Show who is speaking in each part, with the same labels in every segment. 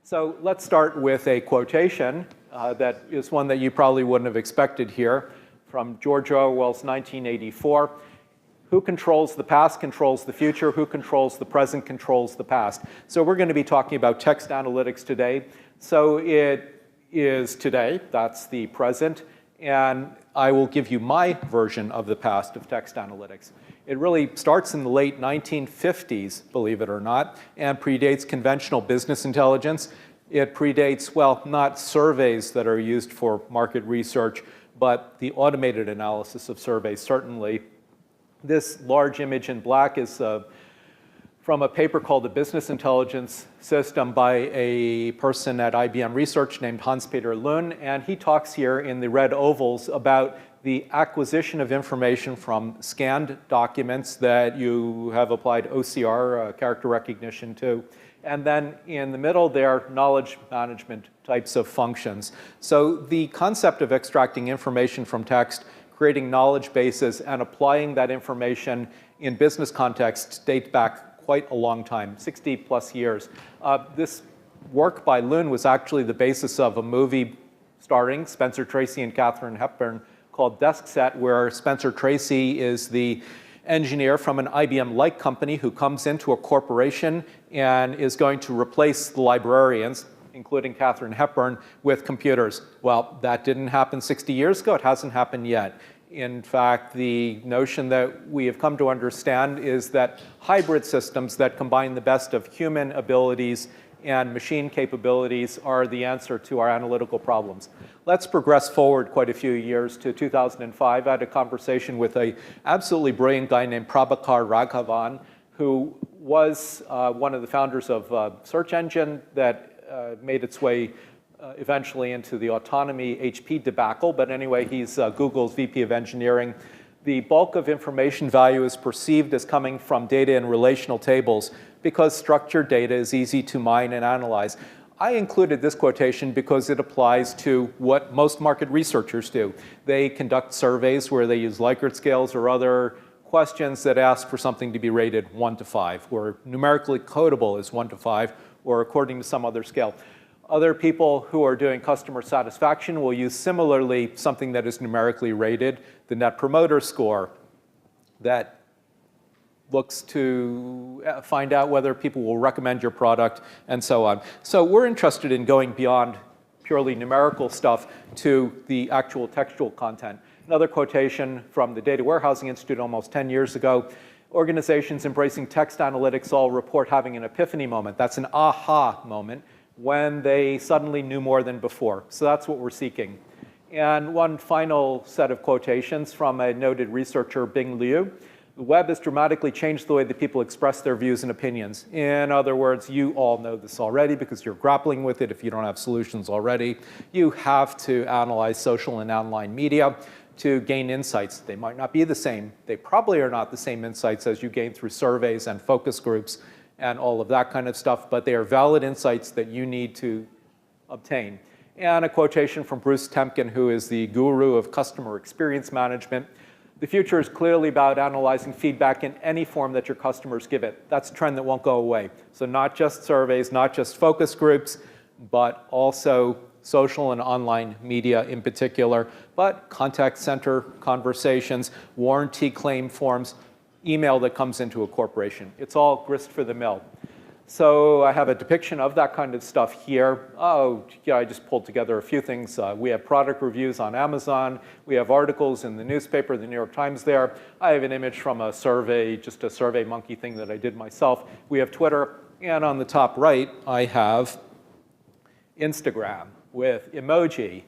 Speaker 1: So let's start with a quotation that is one that you probably wouldn't have expected here from George Orwell's 1984. Who controls the past controls the future. Who controls the present controls the past. So we're going to be talking about text analytics today. So it is today, that's the present, and I will give you my version of the past of text analytics. It really starts in the late 1950s, believe it or not, and predates conventional business intelligence. It predates, well, not surveys that are used for market research, but the automated analysis of surveys, certainly. This large image in black is from a paper called The Business Intelligence System by a person at IBM Research named Hans-Peter Lund, and he talks here in the red ovals about the acquisition of information from scanned documents that you have applied OCR, character recognition, to. And then in the middle there, knowledge management types of functions. So the concept of extracting information from text, creating knowledge bases, and applying that information in business contexts date back quite a long time, 60 plus years. This work by Lund was actually the basis of a movie starring Spencer Tracy and Katharine Hepburn called Desk Set, where Spencer Tracy is the engineer from an IBM-like company who comes into a corporation and is going to replace the librarians, including Katharine Hepburn, with computers. Well, that didn't happen 60 years ago. It hasn't happened yet. In fact, the notion that we have come to understand is that hybrid systems that combine the best of human abilities and machine capabilities are the answer to our analytical problems. Let's progress forward quite a few years to 2005. I had a conversation with an absolutely brilliant guy named Prabhakar Raghavan, who was one of the founders of a search engine that made its way eventually into the autonomy HP debacle. But anyway, he's Google's VP of engineering. The bulk of information value is perceived as coming from data in relational tables because structured data is easy to mine and analyze. I included this quotation because it applies to what most market researchers do. They conduct surveys where they use Likert scales or other questions that ask for something to be rated 1 to 5, or numerically codable as 1 to 5, or according to some other scale. Other people who are doing customer satisfaction will use similarly something that is numerically rated, the Net Promoter Score, that looks to find out whether people will recommend your product and so on. So we're interested in going beyond purely numerical stuff to the actual textual content. Another quotation from the Data Warehousing Institute almost 10 years ago, organizations embracing text analytics all report having an epiphany moment. That's an aha moment when they suddenly knew more than before. So that's what we're seeking. And one final set of quotations from a noted researcher, Bing Liu. The web has dramatically changed the way that people express their views and opinions. In other words, you all know this already because you're grappling with it if you don't have solutions already. You have to analyze social and online media to gain insights. They might not be the same. They probably are not the same insights as you gain through surveys and focus groups and all of that kind of stuff, but they are valid insights that you need to obtain. And a quotation from Bruce Temkin, who is the guru of customer experience management. The future is clearly about analyzing feedback in any form that your customers give it. That's a trend that won't go away. So not just surveys, not just focus groups, but also social and online media in particular, but contact center conversations, warranty claim forms, email that comes into a corporation. It's all grist for the mill. So I have a depiction of that kind of stuff here. Oh, yeah, I just pulled together a few things. We have product reviews on Amazon. We have articles in the newspaper, the New York Times there. I have an image from a survey, just a Survey Monkey thing that I did myself. We have Twitter. And on the top right, I have Instagram with emoji.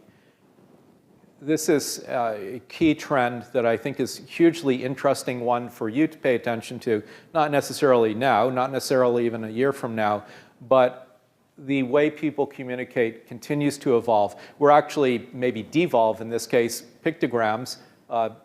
Speaker 1: This is a key trend that I think is a hugely interesting one for you to pay attention to, not necessarily now, not necessarily even a year from now, but the way people communicate continues to evolve. We're actually maybe devolve in this case, pictograms.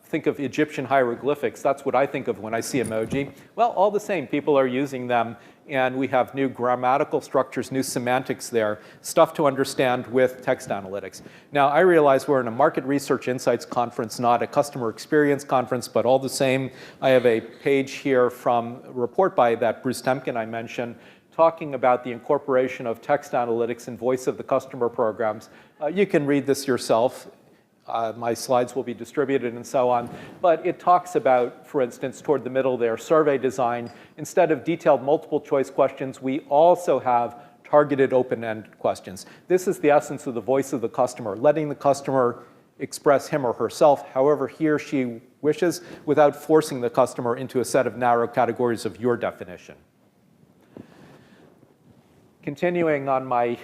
Speaker 1: Think of Egyptian hieroglyphics. That's what I think of when I see emoji. Well, all the same, people are using them, and we have new grammatical structures, new semantics there, stuff to understand with text analytics. Now, I realize we're in a market research insights conference, not a customer experience conference, but all the same, I have a page here from a report by that Bruce Temkin I mentioned, talking about the incorporation of text analytics and voice of the customer programs. You can read this yourself. My slides will be distributed and so on. But it talks about, for instance, toward the middle there, survey design. Instead of detailed multiple choice questions, we also have targeted open-end questions. This is the essence of the voice of the customer, letting the customer express him or herself however he or she wishes without forcing the customer into a set of narrow categories of your definition. Continuing on my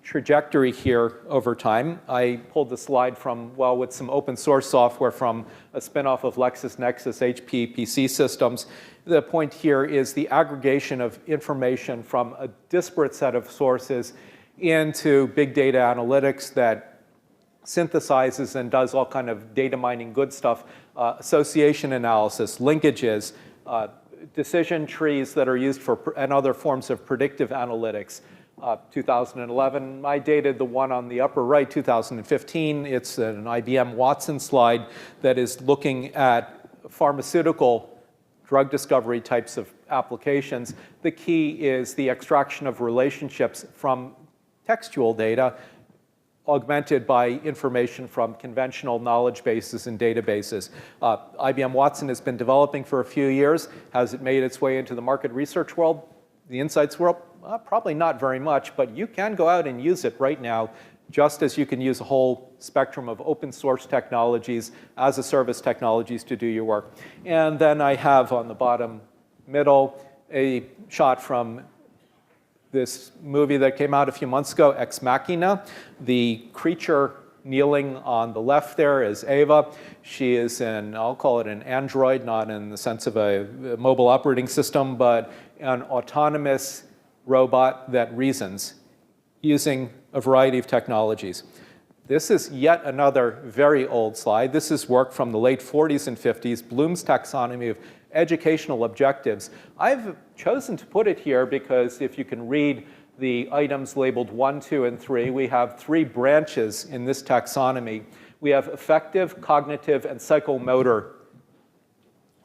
Speaker 1: trajectory here over time, I pulled the slide from, well, with some open source software from a spinoff of LexisNexis HP PC systems. The point here is the aggregation of information from a disparate set of sources into big data analytics that synthesizes and does all kind of data mining good stuff, association analysis, linkages, decision trees that are used for, and other forms of predictive analytics. 2011, I dated the one on the upper right, 2015. It's an IBM Watson slide that is looking at pharmaceutical drug discovery types of applications. The key is the extraction of relationships from textual data augmented by information from conventional knowledge bases and databases. IBM Watson has been developing for a few years. Has it made its way into the market research world, the insights world? Probably not very much, but you can go out and use it right now, just as you can use a whole spectrum of open source technologies, as a service technologies to do your work. And then I have on the bottom middle a shot from this movie that came out a few months ago, Ex Machina. The creature kneeling on the left there is Ava. She is an, I'll call it an android, not in the sense of a mobile operating system, but an autonomous robot that reasons using a variety of technologies. This is yet another very old slide. This is work from the late 40s and 50s, Bloom's taxonomy of educational objectives. I've chosen to put it here because if you can read the items labeled 1, 2, and 3, we have 3 branches in this taxonomy. We have affective, cognitive, and psychomotor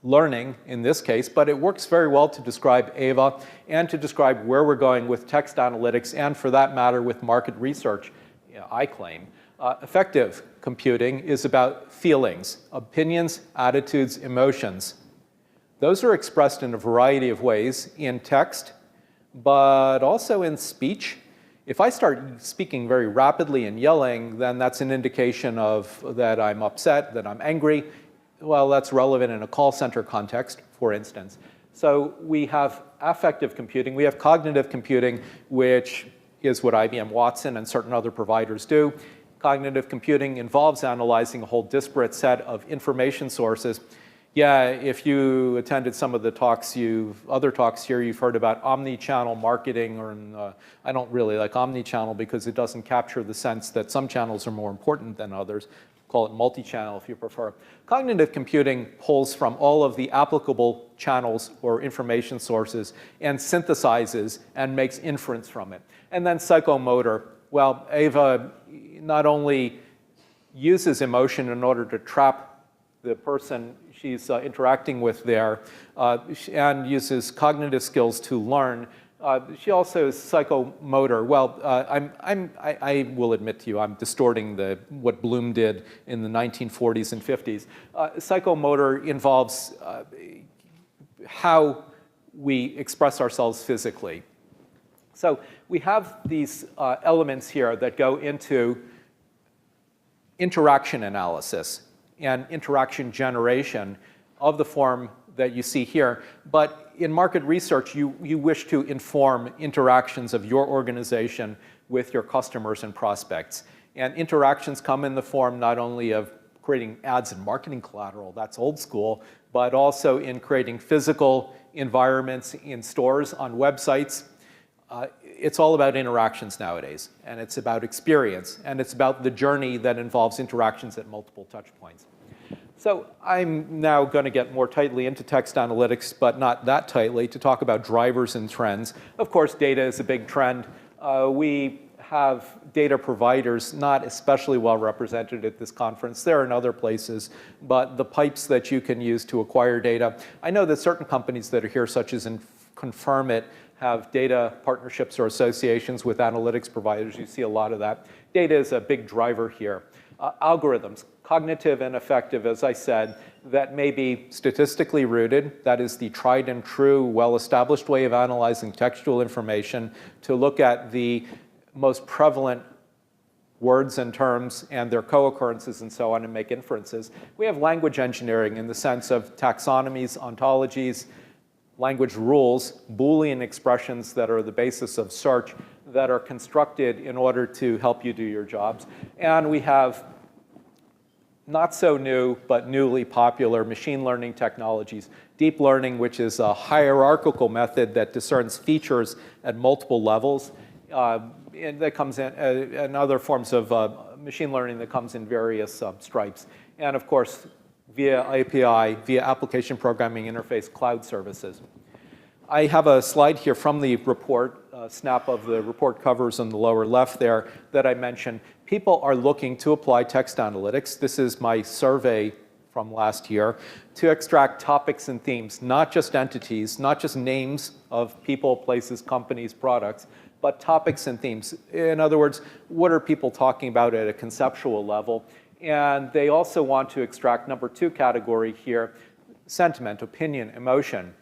Speaker 1: learning in this case, but it works very well to describe Ava and to describe where we're going with text analytics and, for that matter, with market research, I claim. Affective computing is about feelings, opinions, attitudes, emotions. Those are expressed in a variety of ways in text, but also in speech. If I start speaking very rapidly and yelling, then that's an indication of that I'm upset, that I'm angry. Well, that's relevant in a call center context, for instance. So we have affective computing. We have cognitive computing, which is what IBM Watson and certain other providers do. Cognitive computing involves analyzing a whole disparate set of information sources. Yeah, if you attended some of the talks, other talks here, you've heard about omni-channel marketing, or I don't really like omni-channel because it doesn't capture the sense that some channels are more important than others. Call it multi-channel if you prefer. Cognitive computing pulls from all of the applicable channels or information sources and synthesizes and makes inference from it. And then psychomotor. Well, Ava not only uses emotion in order to trap the person she's interacting with there and uses cognitive skills to learn. She also is psychomotor. Well, I will admit to you, I'm distorting what Bloom did in the 1940s and 50s. Psychomotor involves how we express ourselves physically. So we have these elements here that go into interaction analysis and interaction generation of the form that you see here. But in market research, you wish to inform interactions of your organization with your customers and prospects. And interactions come in the form not only of creating ads and marketing collateral, that's old school, but also in creating physical environments in stores, on websites. It's all about interactions nowadays, and it's about experience, and it's about the journey that involves interactions at multiple touch points. So I'm now going to get more tightly into text analytics, but not that tightly, to talk about drivers and trends. Of course, data is a big trend. We have data providers not especially well represented at this conference. They're in other places, but the pipes that you can use to acquire data. I know that certain companies that are here, such as Confirm It, have data partnerships or associations with analytics providers. You see a lot of that. Data is a big driver here. Algorithms, cognitive and effective, as I said, that may be statistically rooted. That is the tried and true, well-established way of analyzing textual information to look at the most prevalent words and terms and their co-occurrences and so on and make inferences. We have language engineering in the sense of taxonomies, ontologies, language rules, Boolean expressions that are the basis of search that are constructed in order to help you do your jobs. And we have not so new, but newly popular machine learning technologies. Deep learning, which is a hierarchical method that discerns features at multiple levels. And that comes in, and other forms of machine learning that comes in various stripes. And of course, via API, via application programming interface cloud services. I have a slide here from the report, snap of the report covers on the lower left there that I mentioned. People are looking to apply text analytics. This is my survey from last year, to extract topics and themes, not just entities, not just names of people, places, companies, products, but topics and themes. In other words, what are people talking about at a conceptual level? And they also want to extract number 2 category here, sentiment, opinion, emotion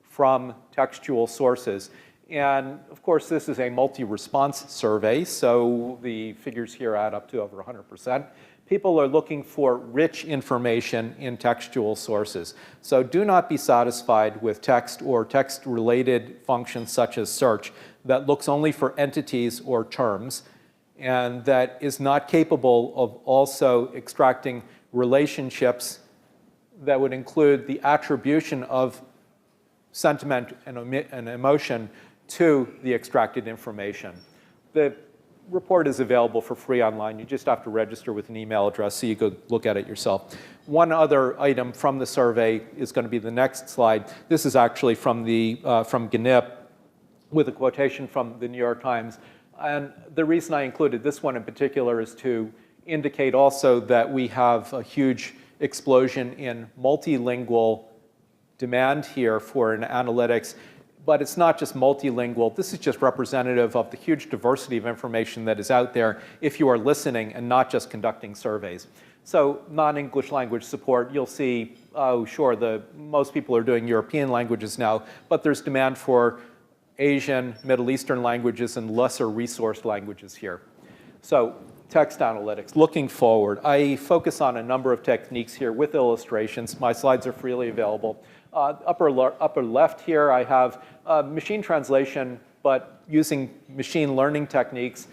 Speaker 1: from textual sources. And of course, this is a multi-response survey, so the figures here add up to over 100%. People are looking for rich information in textual sources. So do not be satisfied with text or text-related functions such as search that looks only for entities or terms, and that is not capable of also extracting relationships that would include the attribution of sentiment and emotion to the extracted information. The report is available for free online. You just have to register with an email address so you could look at it yourself. One other item from the survey is going to be the next slide. This is actually from GNIP with a quotation from the New York Times. And the reason I included this one in particular is to indicate also that we have a huge explosion in multilingual demand here for an analytics. But it's not just multilingual. This is just representative of the huge diversity of information that is out there if you are listening and not just conducting surveys. So non-English language support, you'll see, oh, sure, most people are doing European languages now, but there's demand for Asian, Middle Eastern languages and lesser resourced languages here. So text analytics, looking forward. I focus on a number of techniques here with illustrations. My slides are freely available. Upper left here, I have machine translation, but using machine learning techniques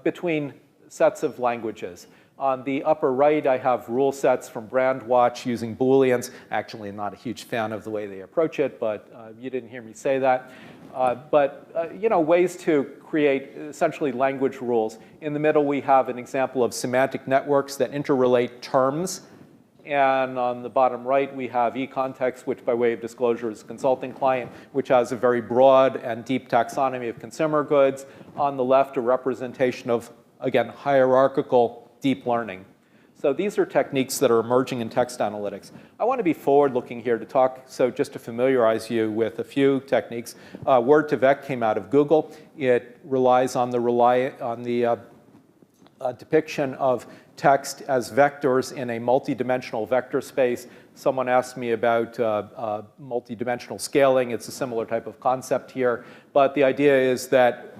Speaker 1: between sets of languages. On the upper right, I have rule sets from Brandwatch using Booleans. Actually, I'm not a huge fan of the way they approach it, but you didn't hear me say that. You know, ways to create essentially language rules. In the middle, we have an example of semantic networks that interrelate terms. And on the bottom right, we have eContext, which by way of disclosure is a consulting client, which has a very broad and deep taxonomy of consumer goods. On the left, a representation of, again, hierarchical deep learning. So these are techniques that are emerging in text analytics. I want to be forward-looking here to talk, so just to familiarize you with a few techniques. Word2Vec came out of Google. It relies on the depiction of text as vectors in a multi-dimensional vector space. Someone asked me about multi-dimensional scaling. It's a similar type of concept here. But the idea is that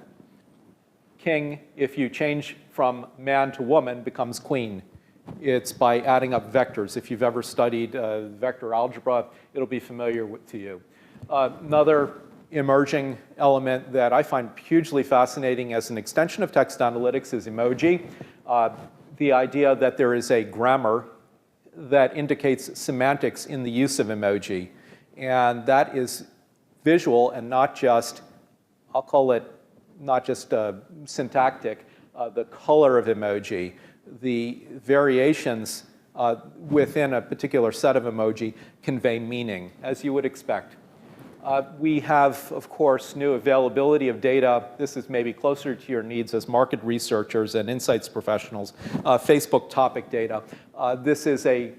Speaker 1: king, if you change from man to woman, becomes queen. It's by adding up vectors. If you've ever studied vector algebra, it'll be familiar to you. Another emerging element that I find hugely fascinating as an extension of text analytics is emoji. The idea that there is a grammar that indicates semantics in the use of emoji. And that is visual and not just, I'll call it not just syntactic, the color of emoji, the variations within a particular set of emoji convey meaning, as you would expect. We have, of course, new availability of data. This is maybe closer to your needs as market researchers and insights professionals. Facebook topic data. This is a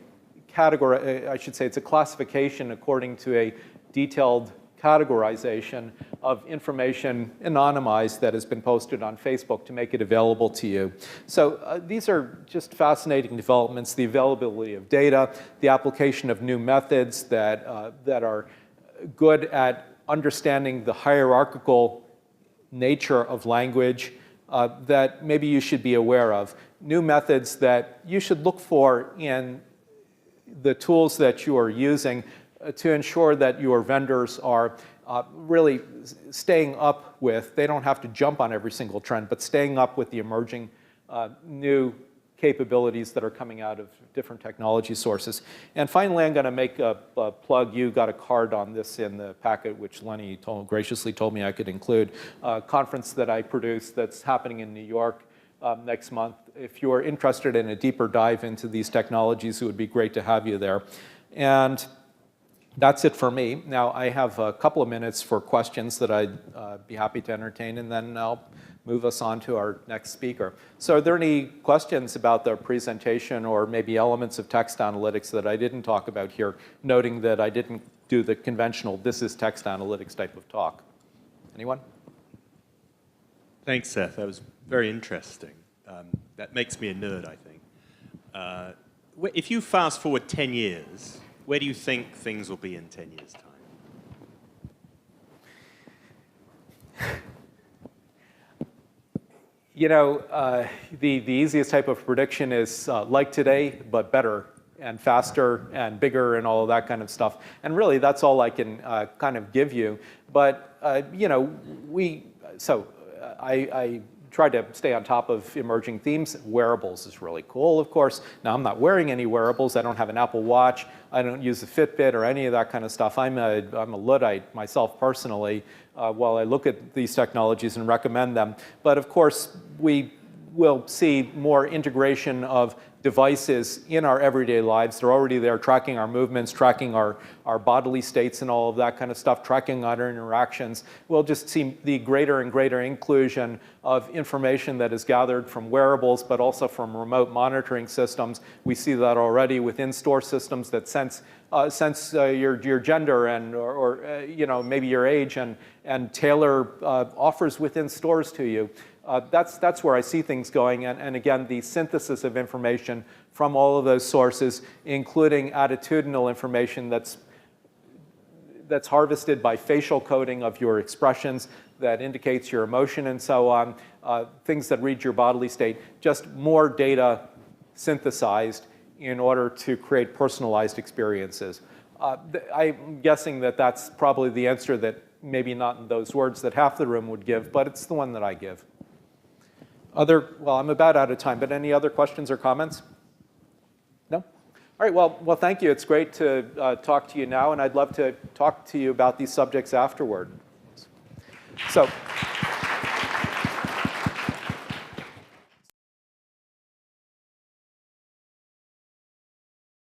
Speaker 1: category, I should say, it's a classification according to a detailed categorization of information anonymized that has been posted on Facebook to make it available to you. So these are just fascinating developments, the availability of data, the application of new methods that are good at understanding the hierarchical nature of language that maybe you should be aware of. New methods that you should look for in the tools that you are using to ensure that your vendors are really staying up with, they don't have to jump on every single trend, but staying up with the emerging new capabilities that are coming out of different technology sources. And finally, I'm going to make a plug. You got a card on this in the packet, which Lenny graciously told me I could include. A conference that I produced that's happening in New York next month. If you're interested in a deeper dive into these technologies, it would be great to have you there. And that's it for me. Now, I have a couple of minutes for questions that I'd be happy to entertain, and then I'll move us on to our next speaker. So are there any questions about the presentation or maybe elements of text analytics that I didn't talk about here, noting that I didn't do the conventional, this is text analytics type of talk? Anyone?
Speaker 2: Thanks, Seth. That was very interesting. That makes me a nerd, I think. If you fast forward 10 years, where do you think things will be in 10 years' time?
Speaker 1: You know, the easiest type of prediction is like today, but better and faster and bigger and all of that kind of stuff. And really, that's all I can kind of give you. But, you know, I try to stay on top of emerging themes. Wearables is really cool, of course. Now, I'm not wearing any wearables. I don't have an Apple Watch. I don't use a Fitbit or any of that kind of stuff. I'm a Luddite myself personally, while I look at these technologies and recommend them. But of course, we will see more integration of devices in our everyday lives. They're already there tracking our movements, tracking our bodily states and all of that kind of stuff, tracking our interactions. We'll just see the greater and greater inclusion of information that is gathered from wearables, but also from remote monitoring systems. We see that already with in-store systems that sense your gender and or you know, maybe your age and tailor offers within stores to you. That's where I see things going, and again, the synthesis of information from all of those sources, including attitudinal information that's harvested by facial coding of your expressions that indicates your emotion and so on, things that read your bodily state, just more data synthesized in order to create personalized experiences. I'm guessing that that's probably the answer that maybe not in those words that half the room would give, but it's the one that I give. Well, I'm about out of time, but any other questions or comments? No? All right, well, thank you. It's great to talk to you now, and I'd love to talk to you about these subjects afterward. So.